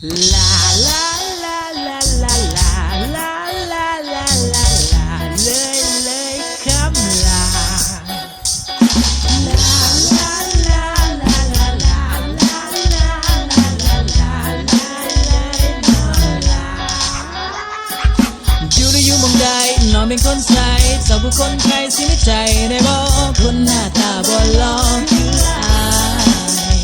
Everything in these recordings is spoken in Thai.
ลาลาลาลาลาลาลาลาลาลาลาเลยคำลาลาลาลาลาลาลาลาลาลาลาลาเลยนอนลาอยู่ได้อยู่มองใดนอนเป็นคนใสเจ้าผู้คนใครสิในใจได้บอกคนหน้าตาบ่หล่อคืออาย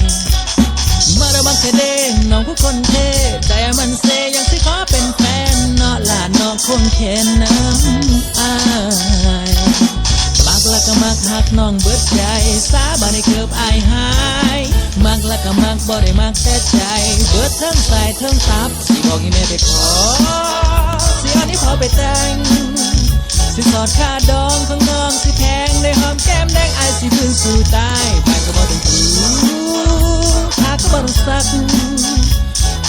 มาระบังแค่เด้น้องผู้คนเท่ใจมันเซยังสิขอเป็นแฟนนอลาน้องคงเข็นน้ำอายมักละก็มักหักน้องเบิดใจสาบานให้เกือบอายหายมักละก็มักบ่ได้มักแต่ใจเบิดทั้งสายทั้งตับสิบอกให้แม่ไปขอสิเอานี้พอไปแต่งสิสอดค่าดองของน้องสิแพงได้หอมแก้มแดงอายสิพื้นสู่ตายไปก็บ่ต้องถูหาก็บ่ต้องซัก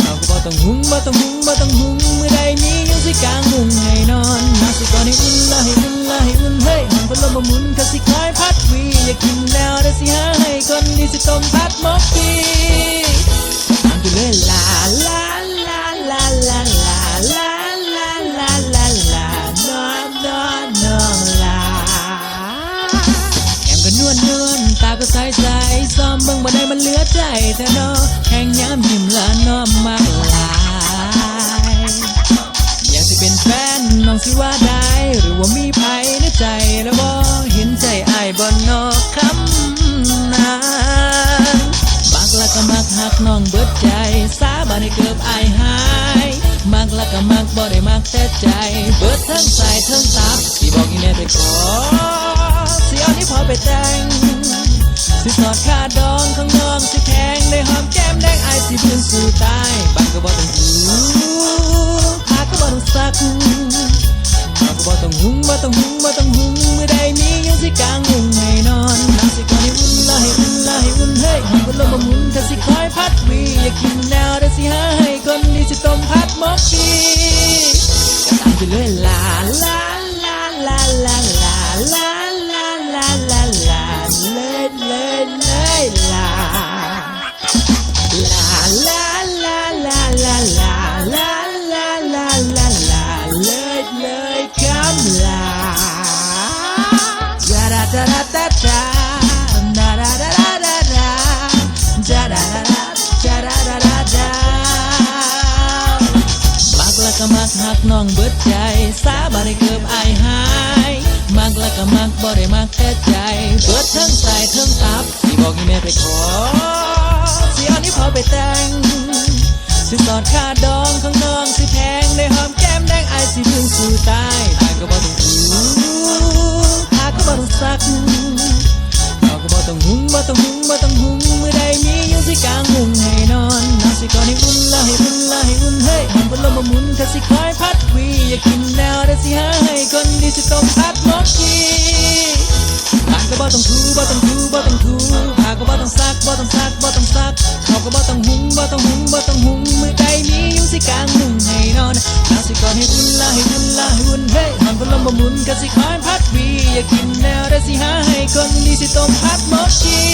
เราก็บ่ต้องหุงบ่ต้องหุงบ่ต้องหุงมื้อใดมียังสิกางมุ้งให้นอนน้ำสิก่อนให้อุ่นละให้อุ่นละให้อุ่นเฮ้ยหันพัดลมมาหมุนก็สิคอยพัดวีอยากกินแล้วได้สิหาให้คนดีสิต้มพัดหมกกีตามไปเลยลาลาลาลาลาลาลาลาลาลาลานอนลาแก้มก็นวลตาก็ใสซ้อมเบิ่งบ่ได้มันเหลือใจแท้น้อแข่งย้ำยิ้มละน้อมมากลายอยากสิเป็นแฟนน้องสิว่าได้หรือว่ามีไผในใจแล้วบ่เห็นใจอ้ายบ่นอกคำนั้นมักละก็มักหักน้องเบิดใจสาบานให้เกือบอายหายมักละก็มักบ่ได้มักแต่ใจเบิดทั้งสายทั้งตับสิบอกอีแม่ไปขอสิเอานี้พอไปแต่งสิสอดค่าดองของน้องสิแพงได้หอมแก้มแดงอายสิพื้นสู่ตายบ้านก็บ่ต้องถูหาก็บ่ต้องซักเราก็บ่ต้องหุงบ่ต้องหุงบ่ต้องหุงมื้อใดมียังสิกางมุ้งให้นอนน้ำสิก่อนให้อุ่นละให้อุ่นละให้อุ่นเฮ้ยหันพัดลมมาหมุนก็สิคอยพัดวีอยากกินแนวได้สิหาให้คนดีสิต้มพัดหมกกีก็ตามไปเลยลาลาลาลาลาลาลาลาลาลาลาเลยลาลาลาลาลาลาลาลาลาลาลาเลยคำลาจาดาดาดาดาดาดาดาดาดาดาจาดาดาจาดาดาดามักละก็มักหักน้องเบิดใจสาบานให้เกือบอายหายมักละก็มักบ่ได้มักแต่ใจเบิดทั้งสายทั้งตับสิบอกให้แม่ไปขอสิเอานี้พอไปแต่งสิสอดค่าดองของน้องสิแพงได้หอมแก้มแดงอายสิพื้นสู่ตายตายก็บ่ต้องถูหาก็บ่ต้องซักเราก็บ่ต้องหุงบ่ต้องหุงบ่ต้องหุงมื้อใดมียังสิกางมุ้งให้นอนน้ำสิก่อนให้อุ่นละให้อุ่นละให้อุ่นเฮ้ยหันพัดลมมาหมุนก็สิคอยพัดวีอยากกินแนวได้สิหาให้คนดีสิต้มพัดหมกกีบ้านก็บ่ต้องถูบ่ต้องถูบ่ต้องถูหาก็บ่ต้องซักบ่ต้องซักบ่ต้องซักเขาก็บ่ต้องหุงบ่ต้องหุงบ่ต้องหุงมื้อใดมีอยู่สิกางมุ้งให้นอนน้ำสิก่อนให้อุ่นละให้อุ่นละให้อุ่นเฮ้ยหันพัดลมมาหมุนก็สิคอยพัดวีอยากกินแนวได้สิหาให้คนดีสิต้มพัดหมกกี